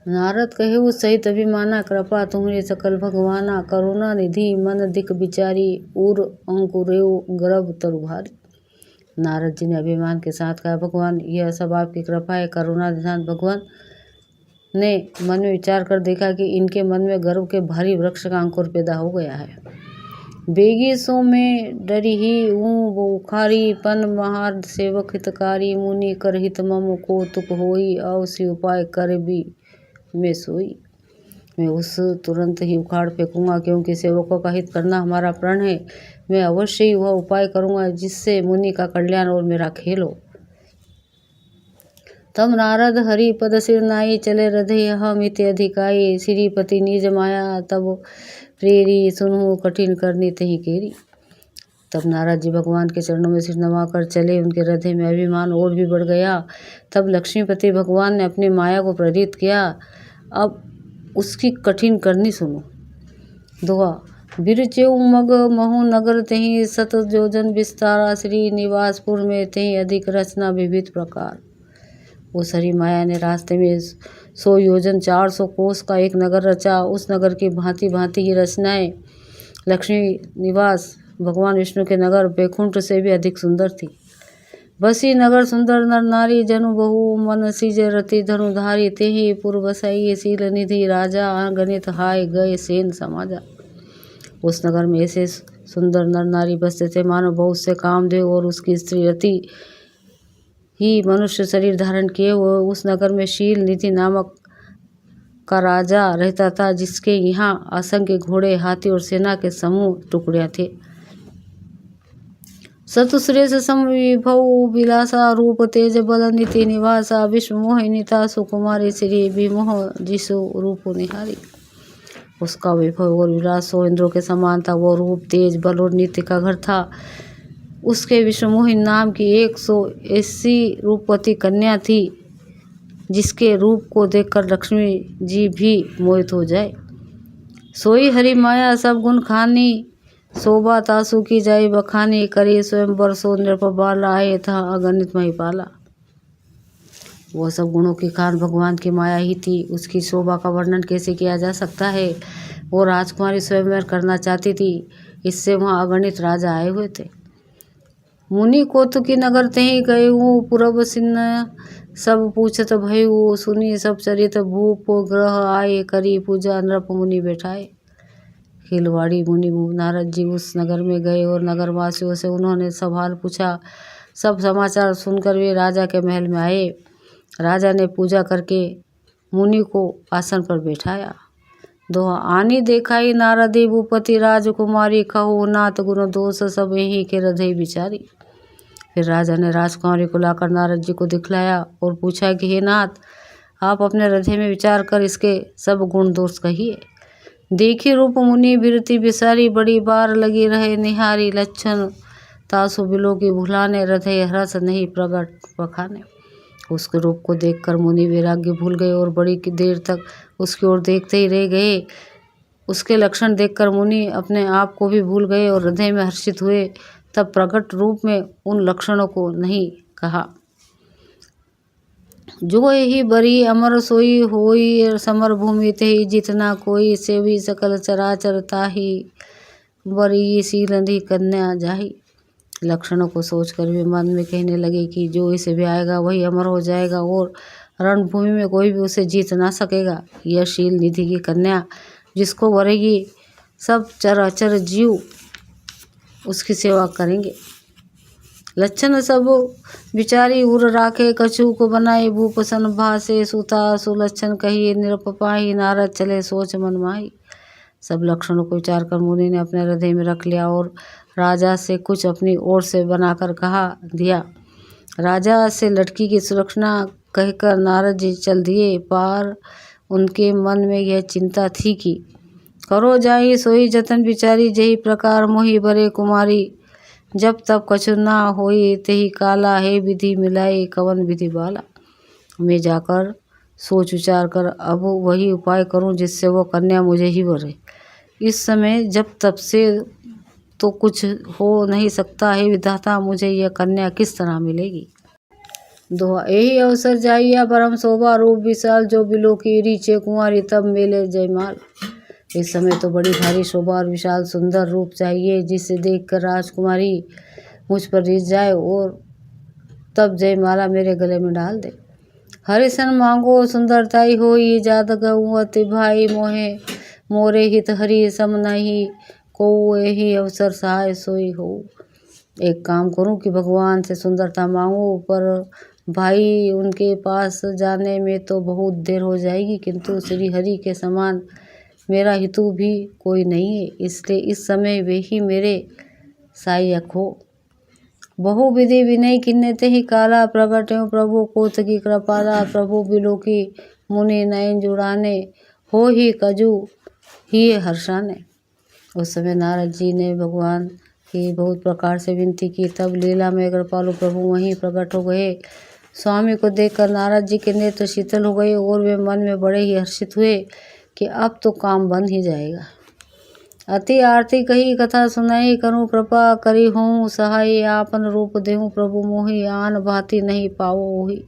नारद कहेउ सहित अभिमाना, कृपा तुम्हरे सकल भगवाना, करुणा निधि मन दिक विचारी, उर अंकुरेउ गर्भ तरु भारी। नारद जी ने अभिमान के साथ कहा, भगवान यह सब आपकी कृपा है, करुणा निधान। भगवान ने मन में विचार कर देखा कि इनके मन में गर्भ के भारी वृक्ष का अंकुर पैदा हो गया है। बेगी सो में डरी ही बुखारी, पन महार सेवक हितकारी, मुनि कर हित मम कौतुक होई, अवसी उपाय कर भी मैं सोई। मैं उस तुरंत ही उखाड़ फेंकूंगा, क्योंकि सेवकों का हित करना हमारा प्रण है। मैं अवश्य ही वह उपाय करूंगा जिससे मुनि का कल्याण और मेरा खेल हो। तब नारद हरि पद सिर नाई, चले रधे हम इत अधिकाई, श्रीपति निज माया तब प्रेरी, सुनहु कठिन करनी तही केरी। तब नारद जी भगवान के चरणों में सिर नवाकर चले, उनके हृदय में अभिमान और भी बढ़ गया। तब लक्ष्मीपति भगवान ने अपनी माया को प्रेरित किया। अब उसकी कठिन करनी सुनो। दोहा, बिरचेऊ मग महु नगर तही, सत योजन विस्तारा, श्री निवासपुर में तही अधिक रचना विविध प्रकार। उस हरि माया ने रास्ते में 100 योजन 400 कोस का एक नगर रचा। उस नगर की भांति भांति की रचनाएं लक्ष्मी निवास भगवान विष्णु के नगर बैकुंठ से भी अधिक सुंदर थी। बसी नगर सुंदर नर नारी, जनु बहु मन सिज रति धनुधारी, तेहि पुर बसाई शील निधि राजा, गणित हाय गए सेन समाजा। उस नगर में ऐसे सुंदर नर नारी बसते थे मानो बहुत से कामदेव और उसकी स्त्री रति ही मनुष्य शरीर धारण किए हुए उस नगर में शील निधि नामक का राजा रहता था, जिसके यहाँ असंख्य घोड़े, हाथी और सेना के समूह टुकड़ियाँ थे। सतुश्रेष्ठ समविभव विलासा, रूप तेज बल नीति निवासा, विश्व मोहिनीता सुकुमारी, श्री विमोह जिसु रूप निहारी। उसका वैभव और विलास 100 इंद्रों के समान था। वो रूप तेज बल और नीति का घर था। उसके विश्वमोहिनी नाम की 180 रूपवती कन्या थी, जिसके रूप को देखकर लक्ष्मी जी भी मोहित हो जाए। सोई हरि माया सब गुण खानी, शोभा तासु की जाई बखानी, करी स्वयं बरसो नृप बाला, आए था अगणित महिपाला। वह सब गुणों की खान भगवान की माया ही थी। उसकी शोभा का वर्णन कैसे किया जा सकता है। वो राजकुमारी स्वयंवर करना चाहती थी, इससे वहाँ अगणित राजा आए हुए थे। मुनि कौतुकी नगर तही गयऊ, पूरब सिन्न सब पूछत भयऊ, सुनी सब चरित भूप ग्रह आए, करी पूजा नृप मुनि बैठाए। खिलवाड़ी मुनि नारद जी उस नगर में गए और नगरवासियों से उन्होंने सब हाल पूछा। सब समाचार सुनकर वे राजा के महल में आए। राजा ने पूजा करके मुनि को आसन पर बैठाया। दोहा, आनी देखाई नारदी भूपति, राजकुमारी कहू नाथ गुण दोष, सब यही के हृदय विचारी। फिर राजा ने राजकुमारी को लाकर नारद जी को दिखलाया और पूछा कि हे नाथ, आप अपने हृदय में विचार कर इसके सब गुण दोष कहिए। देखी रूप मुनि बिरती बिसारी, बड़ी बार लगी रहे निहारी, लक्षण तासु बिलो की भुलाने, हृदय हरस नहीं प्रगट बखाने। उसके रूप को देखकर मुनि वैराग्य भूल गए और बड़ी देर तक उसकी ओर देखते ही रह गए। उसके लक्षण देखकर मुनि अपने आप को भी भूल गए और हृदय में हर्षित हुए। तब प्रकट रूप में उन लक्षणों को नहीं कहा। जो यही बरी अमर सोई होई, समर भूमि तेहि जितना कोई, सेवी सकल चराचर ताहि, बरी शीलंधी कन्या जाही। लक्षणों को सोचकर वे मन में कहने लगे कि जो इसे भी आएगा वही अमर हो जाएगा और रणभूमि में कोई भी उसे जीत ना सकेगा। यह शील निधि की कन्या जिसको वरेगी, सब चराचर जीव उसकी सेवा करेंगे। लक्षण सब विचारी उर राखे, कछु को बनाए भूप सन भासे, सुता सुलक्षण कहिए निरप पाही, नारद चले सोच मन माही। सब लक्षणों को विचार कर मुनि ने अपने हृदय में रख लिया और राजा से कुछ अपनी ओर से बनाकर कहा दिया। राजा से लड़की की सुरक्षा कहकर नारद जी चल दिए पार। उनके मन में यह चिंता थी कि करो जाई सोई जतन बिचारी, जही प्रकार मोहि बरे कुमारी, जब तब कछु ना होई तेही काला, है विधि मिलाई कवन विधि बाला। मैं जाकर सोच विचार कर अब वही उपाय करूं जिससे वो कन्या मुझे ही वरे। इस समय जब तब से तो कुछ हो नहीं सकता है। विधाता मुझे यह कन्या किस तरह मिलेगी। दोहा यही अवसर जाइया परम शोभा रूप विशाल जो बिलो की रीचे कुंवारी तब मेले जयमाल। इस समय तो बड़ी भारी शोभा और विशाल सुंदर रूप चाहिए जिसे देखकर राजकुमारी मुझ पर रिझ जाए और तब जयमाला मेरे गले में डाल दे। हरिसन मांगो सुंदरताई हो ये जात गौवत भाई मोहे मोरे हित हरि सम नहीं को यही अवसर सहाय सोई हो। एक काम करूं कि भगवान से सुंदरता मांगो पर भाई उनके पास जाने में तो बहुत देर हो जाएगी, किंतु श्री हरि के समान मेरा हितू भी कोई नहीं है, इसलिए इस समय वे ही मेरे सहायक हो। बहु विधि विनय किन्ने ते ही काला प्रगट प्रभु कोत की कृपाला प्रभु बिलो की मुनि नयन जुड़ाने हो ही कजू ही हर्षाने। उस समय नारद जी ने भगवान की बहुत प्रकार से विनती की, तब लीला में कृपालु प्रभु वहीं प्रकट हो गए। स्वामी को देखकर नारद जी के नेत्र शीतल हो गए और वे मन में बड़े ही हर्षित हुए कि अब तो काम बन ही जाएगा। अति आरती कही कथा सुनाई करूँ कृपा करी हूँ सहाय आपन रूप देहूँ प्रभु मोहि आन भांति नहीं पाओ ओहि।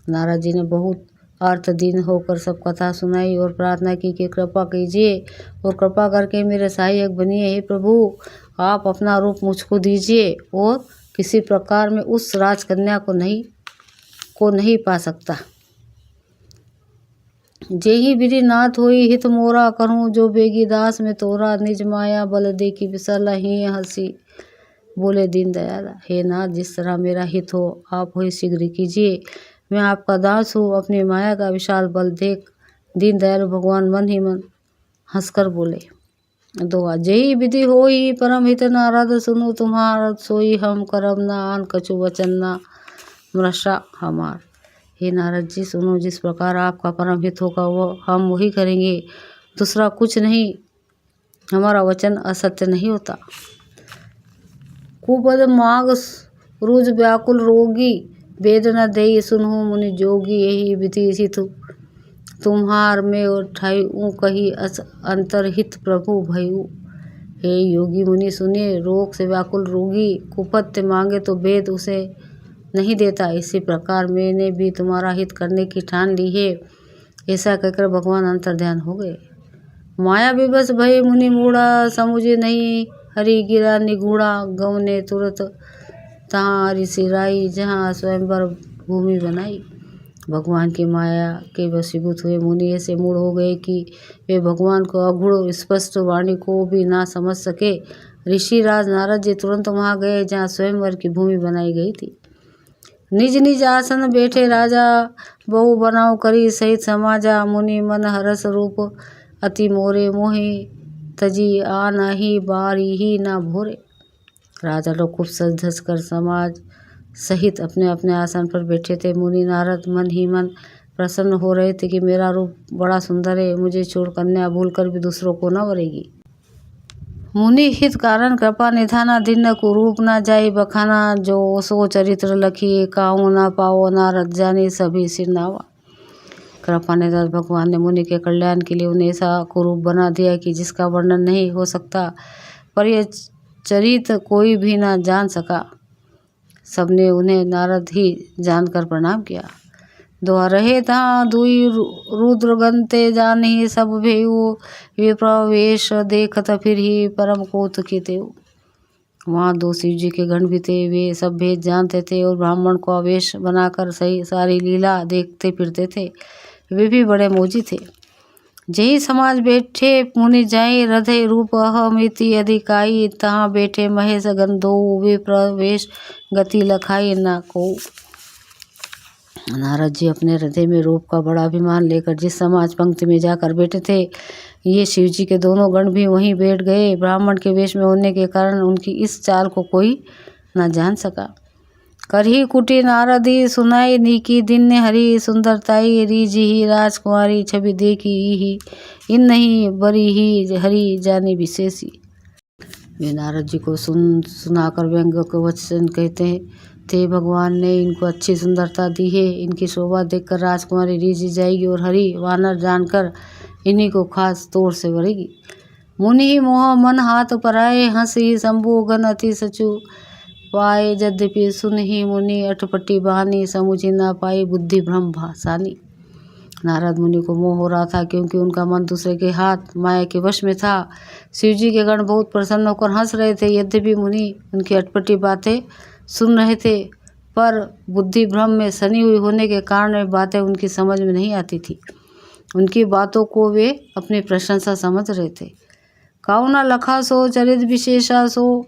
नारद जी ने बहुत अर्थदीन होकर सब कथा सुनाई और प्रार्थना की कि कृपा कीजिए और कृपा करके मेरे सहायक बनिए। हे प्रभु आप अपना रूप मुझको दीजिए और किसी प्रकार में उस राजकन्या को नहीं पा सकता। जेहि विधि नाथ होई हित मोरा करूँ जो बेगी दास में तोरा निज माया बल दे की विसल ही हंसी बोले दीन दयाला। हे नाथ जिस तरह मेरा हित हो आप हो शीघ्र कीजिए, मैं आपका दास हूँ। अपनी माया का विशाल बल देख दीन दयालु भगवान मन ही मन हंसकर बोले। दोहा जेहि विधि होई परम हित नारद सुनो तुम्हार सोई हम करब ना आन कछु वचन ना मृषा हमार। हे नारद जी सुनो, जिस प्रकार आपका परम हित होगा वो हम वही करेंगे, दूसरा कुछ नहीं, हमारा वचन असत्य नहीं होता। कुपद माग रुज व्याकुल रोगी वेद न देई सुनहु मुनि जोगी यही विधि सितु तुम्हार में उठाई ऊ कही अंतरहित प्रभु भयु। हे योगी मुनि सुनिए, रोग से व्याकुल रोगी कुपत्य मांगे तो वेद उसे नहीं देता, इसी प्रकार मैंने भी तुम्हारा हित करने की ठान ली है। ऐसा कहकर भगवान अंतर्ध्यान हो गए। माया विवश भय मुनि मूढ़ा समुझे नहीं हरि गिरा निगूढ़ा गौ ने तुरंत तहाँ ऋषि राई जहाँ स्वयंवर भूमि बनाई। भगवान की माया के वशीभूत हुए मुनि ऐसे मूढ़ हो गए कि वे भगवान को अगूढ़ स्पष्ट वाणी को भी ना समझ सके। ऋषि राज नारद जी तुरंत वहाँ गए जहाँ स्वयंवर की भूमि बनाई गई थी। निज निज आसन बैठे राजा बहु बनाओ करी सहित समाजा मुनि मन हरस रूप अति मोरे मोहे तजी आ नाही बारी ही ना भोरे। राजा लोग खूब सज धज कर समाज सहित अपने अपने आसन पर बैठे थे। मुनि नारद मन ही मन प्रसन्न हो रहे थे कि मेरा रूप बड़ा सुंदर है, मुझे छोड़ कन्या भूल कर भी दूसरों को न वरेगी। मुनि हित कारण कृपा निधाना दिन कुरूप न जाई बखाना जो सो चरित्र लखी काहू ना पाओ नारद जाने सभी सिर नावा। कृपा निधान भगवान ने मुनि के कल्याण के लिए उन्हें ऐसा कुरूप बना दिया कि जिसका वर्णन नहीं हो सकता, पर यह चरित्र कोई भी ना जान सका। सबने उन्हें नारद ही जानकर प्रणाम किया। दोहा रहे तहाँ दुई रुद्रगंते जान ही सब भेयु वे प्रवेश देखत फिर ही परम कौतुकी तेऊ। वहाँ दो शिव जी के गण भी थे, वे सब भेद जानते थे और ब्राह्मण को आवेश बनाकर सही सारी लीला देखते फिरते थे। वे भी बड़े मोजी थे। जही समाज बैठे मुनि जाई हृदय रूप अहमिति अधिकाई तहाँ बैठे महेश गंधो वे प्रवेश गति लखाई न को। नारद जी अपने हृदय में रूप का बड़ा अभिमान लेकर जिस समाज पंक्ति में जाकर बैठे थे, ये शिव जी के दोनों गण भी वहीं बैठ गए। ब्राह्मण के वेश में होने के कारण उनकी इस चाल को कोई न जान सका। करही कुटी नारदी सुनाई नीकी दिन ने हरी सुंदरताई रीजी ही राजकुमारी छवि देखी ही इन नहीं बरी ही हरी जानी विशेषी। वे नारद जी को सुनाकर व्यंग के वचन कहते थे। भगवान ने इनको अच्छी सुंदरता दी है, इनकी शोभा देखकर राजकुमारी रीझी जाएगी और हरि वानर जानकर इन्हीं को खास तौर से वरेगी। मुनि ही मोह मन हाथ पराए हंस ही शंभु गण अति सचु पाए यद्यपि सुन ही मुनि अटपटी बहानी समुझी ना पाई बुद्धि भ्रम भासानी। नारद मुनि को मोह हो रहा था क्योंकि उनका मन दूसरे के हाथ माया के वश में था। शिव जी के गण बहुत प्रसन्न होकर हंस रहे थे। यद्यपि मुनि उनकी अटपटी बातें सुन रहे थे पर बुद्धि भ्रम में सनी हुई होने के कारण वे बातें उनकी समझ में नहीं आती थी। उनकी बातों को वे अपनी प्रशंसा समझ रहे थे। काउना लखा सो चरित विशेषा सो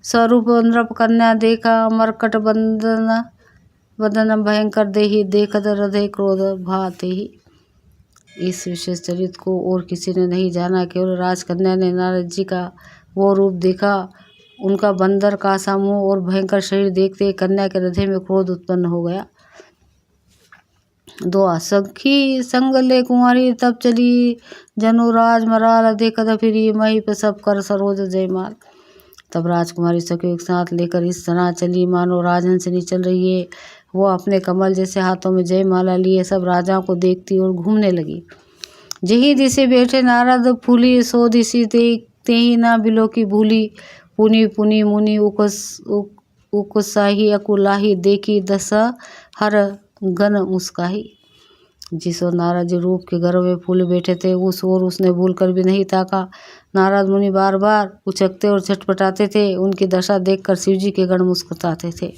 स्वरूप नृप कन्या देखा मरकट बंदन वदन भयंकर देही देखत हृदय क्रोध भाते ही। इस विशेष चरित्र को और किसी ने नहीं जाना, केवल राजकन्या ने नारद जी का वो रूप देखा। उनका बंदर का सा मुंह और भयंकर शरीर देखते कन्या के हृदय में क्रोध उत्पन्न हो गया। दो सखी संग ले कुंवारी तब चली जनुराज मराल देखत फिरी मही पे सब कर सरोज जयमाल। तब राजकुमारी सखियों के साथ लेकर इस तरह चली मानो राजहंसिनी चल रही है। वो अपने कमल जैसे हाथों में जयमाला लिए सब राजाओं को देखती और घूमने लगी। जही दिसे बैठे नारद फूली सो दिसी देखते ही ना बिलो की भूली। पुनी पुनी मुनि उकसाही अकुलाही देखी दस हर गन मुस्काही। जिस ओर नारद जी रूप के गर्व में फूले बैठे थे उस ओर उसने भूल कर भी नहीं ताका। नारद मुनि बार बार उचकते और छटपटाते थे। उनकी दशा देखकर शिवजी के गण मुस्कुराते थे।